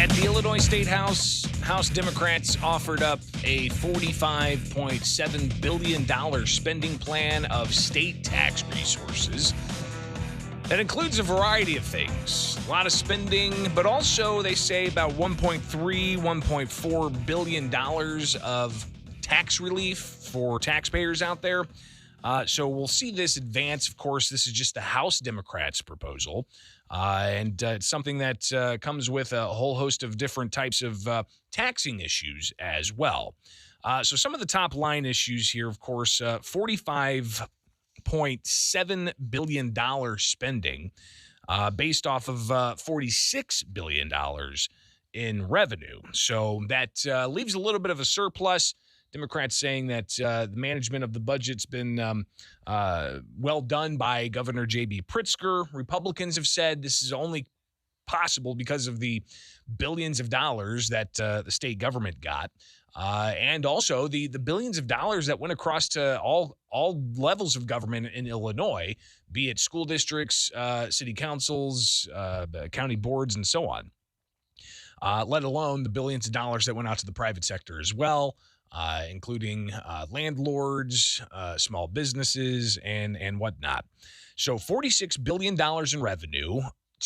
At the Illinois Statehouse, House Democrats offered up a $45.7 billion spending plan of state tax resources. That includes a variety of things, a lot of spending, but also they say about $1.4 billion of tax relief for taxpayers out there. So we'll see this advance. Of course, this is just the House Democrats' proposal. And it's something that comes with a whole host of different types of taxing issues as well. So some of the top line issues here, of course, $45.7 billion spending based off of $46 billion in revenue. So that leaves a little bit of a surplus. Democrats saying that the management of the budget's been well done by Governor J.B. Pritzker. Republicans have said this is only possible because of the billions of dollars that the state government got. And also the billions of dollars that went across to all levels of government in Illinois, be it school districts, city councils, county boards, and so on. Let alone the billions of dollars that went out to the private sector as well. Including landlords, small businesses, and whatnot. So $46 billion in revenue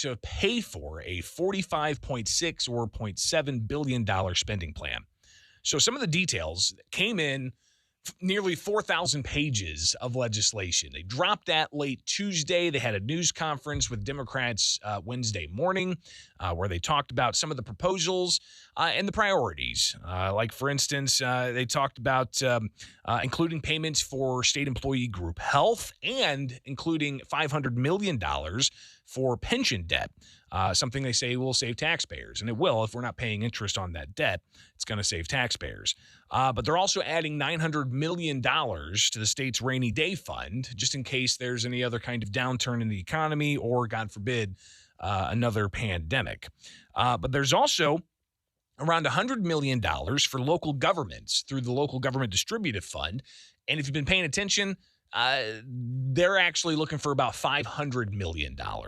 to pay for a $45.6 or $0.7 billion spending plan. So some of the details came in nearly 4,000 pages of legislation. They dropped that late Tuesday. They had a news conference with Democrats Wednesday morning where they talked about some of the proposals and the priorities. Like, for instance, they talked about including payments for state employee group health and including $500 million for pension debt, something they say will save taxpayers. And it will. If we're not paying interest on that debt, it's going to save taxpayers. But they're also adding $900 million to the state's rainy day fund, just in case there's any other kind of downturn in the economy or, God forbid, another pandemic. But there's also around $100 million for local governments through the Local Government Distributive Fund. And if you've been paying attention, they're actually looking for about $500 million. All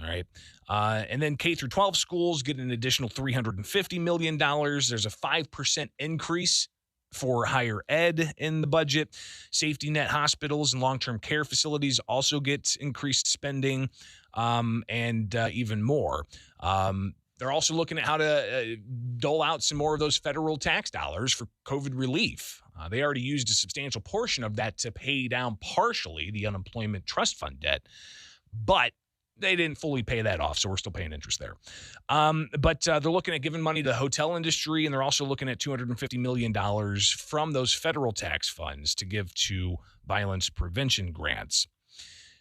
right. And then K through 12 schools get an additional $350 million. There's a 5% increase for higher ed in the budget. Safety net hospitals and long-term care facilities also get increased spending and even more. They're also looking at how to dole out some more of those federal tax dollars for COVID relief. They already used a substantial portion of that to pay down partially the unemployment trust fund debt, but they didn't fully pay that off, so we're still paying interest there. But they're looking at giving money to the hotel industry, and they're also looking at $250 million from those federal tax funds to give to violence prevention grants.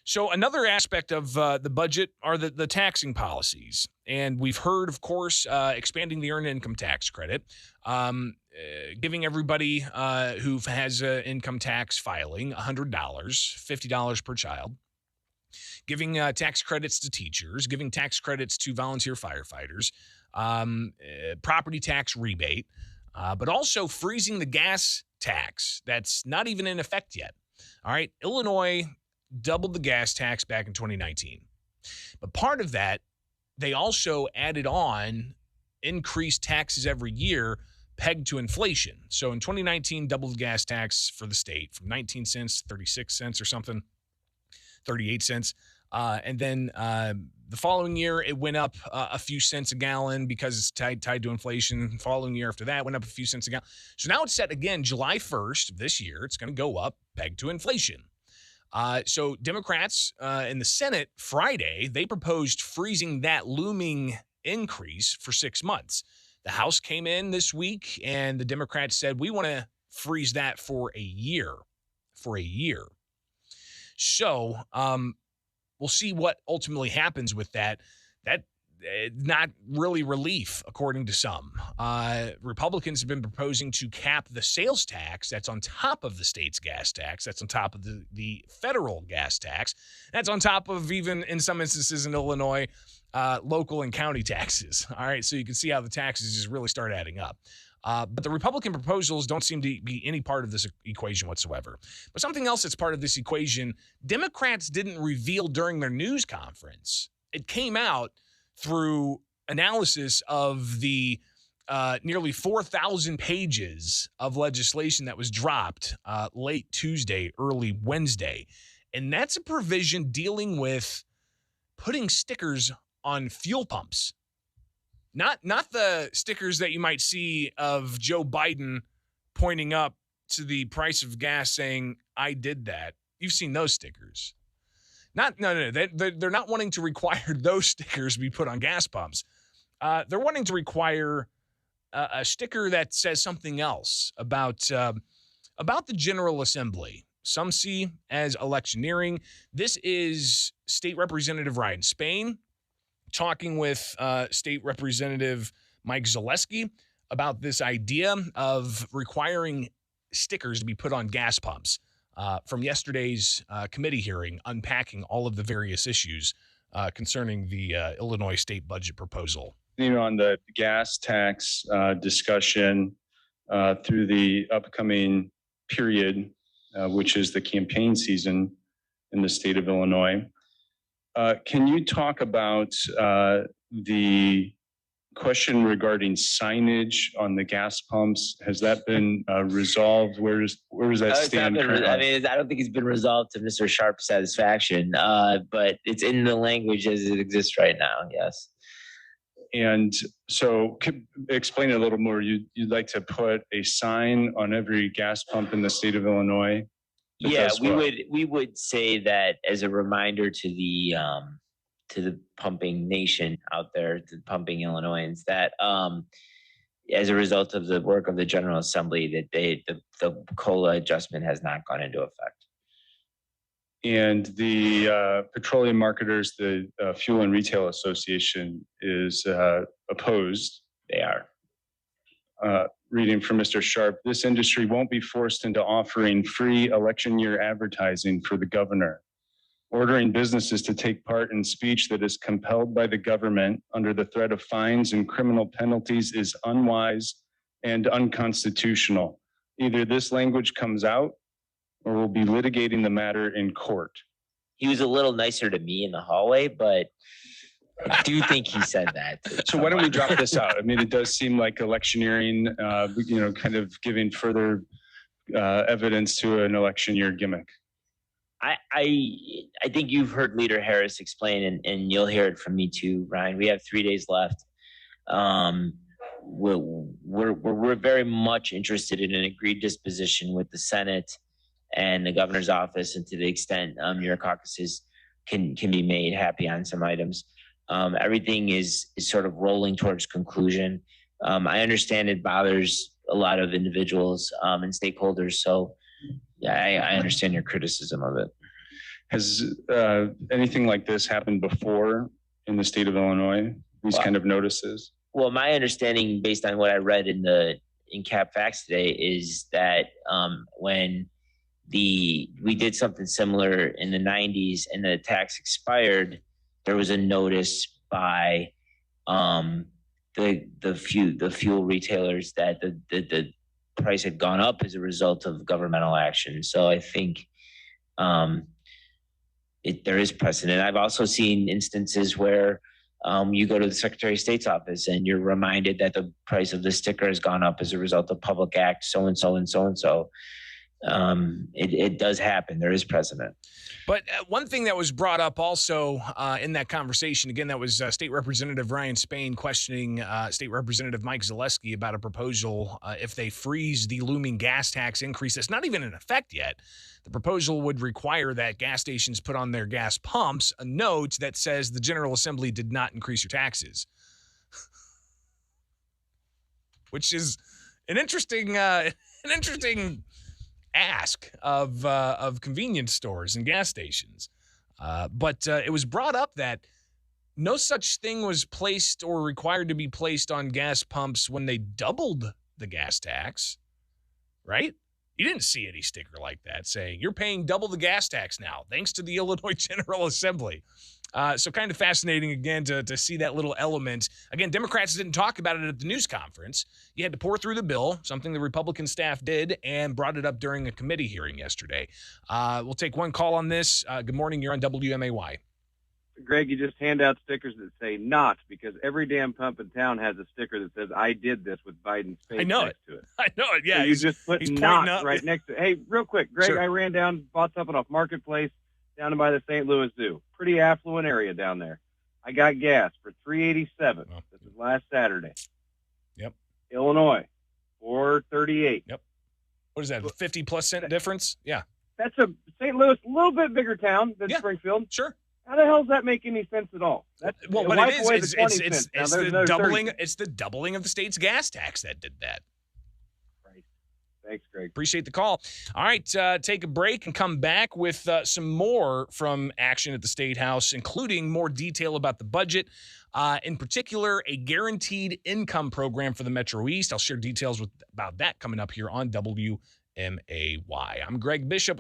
So another aspect of the budget are the taxing policies. And we've heard, of course, expanding the earned income tax credit, giving everybody who has income tax filing $100, $50 per child, giving tax credits to teachers, giving tax credits to volunteer firefighters, property tax rebate, but also freezing the gas tax that's not even in effect yet. All right, Illinois doubled the gas tax back in 2019. But part of that, they also added on increased taxes every year pegged to inflation. So in 2019, doubled the gas tax for the state from 19 cents to 36 cents or something, 38 cents. And then the following year, it went up a few cents a gallon because it's tied to inflation. The following year after that, it went up a few cents a gallon. So now it's set again, July 1st of this year. It's going to go up pegged to inflation. So Democrats in the Senate Friday, they proposed freezing that looming increase for 6 months. The House came in this week, and the Democrats said, we want to freeze that for a year. So we'll see what ultimately happens with that. That not really relief, according to some. Republicans have been proposing to cap the sales tax that's on top of the state's gas tax. That's on top of the federal gas tax. That's on top of, even in some instances in Illinois, local and county taxes. All right, so you can see how the taxes just really start adding up. But the Republican proposals don't seem to be any part of this equation whatsoever. But something else that's part of this equation, Democrats didn't reveal during their news conference. It came out through analysis of the nearly 4,000 pages of legislation that was dropped late Tuesday, early Wednesday. And that's a provision dealing with putting stickers on fuel pumps. Not the stickers that you might see of Joe Biden pointing up to the price of gas saying, I did that. You've seen those stickers. No. They're not wanting to require those stickers be put on gas pumps. They're wanting to require a sticker that says something else about the General Assembly. Some see as electioneering. This is State Representative Ryan Spain talking with State Representative Mike Zaleski about this idea of requiring stickers to be put on gas pumps from yesterday's committee hearing, unpacking all of the various issues concerning the Illinois state budget proposal. On the gas tax discussion through the upcoming period, which is the campaign season in the state of Illinois. Can you talk about the question regarding signage on the gas pumps? Has that been resolved? Where does that stand currently? I don't think it's been resolved to Mr. Sharp's satisfaction, but it's in the language as it exists right now, yes. And so explain it a little more. You'd like to put a sign on every gas pump in the state of Illinois? Yeah, we would say that as a reminder to the pumping nation out there, to the pumping Illinoisans, that as a result of the work of the General Assembly, that the COLA adjustment has not gone into effect. And the petroleum marketers, the Fuel and Retail Association, is opposed. They are. Reading from Mr. Sharp, this industry won't be forced into offering free election year advertising for the governor. Ordering businesses to take part in speech that is compelled by the government under the threat of fines and criminal penalties is unwise and unconstitutional. Either this language comes out or we'll be litigating the matter in court. He was a little nicer to me in the hallway, but I do think he said that. So why don't we drop this out? I mean, it does seem like electioneering, kind of giving further evidence to an election year gimmick. I think you've heard Leader Harris explain, and you'll hear it from me too, Ryan. We have 3 days left. We're very much interested in an agreed disposition with the Senate and the governor's office, and to the extent your caucuses can be made happy on some items. Everything is sort of rolling towards conclusion. I understand it bothers a lot of individuals and stakeholders, so yeah, I understand your criticism of it. Has anything like this happened before in the state of Illinois, these kind of notices? Well, my understanding, based on what I read in Cap Facts today, is that when we did something similar in the 90s and the tax expired, there was a notice by the fuel retailers that the price had gone up as a result of governmental action. So I think there is precedent. I've also seen instances where you go to the Secretary of State's office and you're reminded that the price of the sticker has gone up as a result of public act so-and-so and so-and-so. It does happen. There is precedent. But one thing that was brought up also in that conversation, again, that was State Representative Ryan Spain questioning State Representative Mike Zaleski about a proposal if they freeze the looming gas tax increase that's not even in effect yet. The proposal would require that gas stations put on their gas pumps a note that says the General Assembly did not increase your taxes, which is an interesting ask of convenience stores and gas stations. But it was brought up that no such thing was placed or required to be placed on gas pumps when they doubled the gas tax, right? You didn't see any sticker like that saying you're paying double the gas tax now, thanks to the Illinois General Assembly. So kind of fascinating, again, to see that little element. Again, Democrats didn't talk about it at the news conference. You had to pour through the bill, something the Republican staff did, and brought it up during a committee hearing yesterday. We'll take one call on this. Good morning. You're on WMAY. Greg, you just hand out stickers that say "not" because every damn pump in town has a sticker that says "I did this" with Biden's face next to it. I know it. Yeah, so you just put he's "not" pointing up. right next to it. Hey, real quick, Greg, Sure. I ran down, bought something off Marketplace down by the St. Louis Zoo. Pretty affluent area down there. I got gas for $3.87. Oh. This is last Saturday. Yep. Illinois, $4.38. Yep. What is that? 50+ cent difference? Yeah. That's a St. Louis, a little bit bigger town than Springfield. Sure. How the hell does that make any sense at all? Well, what it is, it's the doubling. 30 It's the doubling of the state's gas tax that did that. Right. Thanks, Greg. Appreciate the call. All right, take a break and come back with some more from action at the State House, including more detail about the budget. In particular, a guaranteed income program for the Metro East. I'll share details about that coming up here on WMAY. I'm Greg Bishop.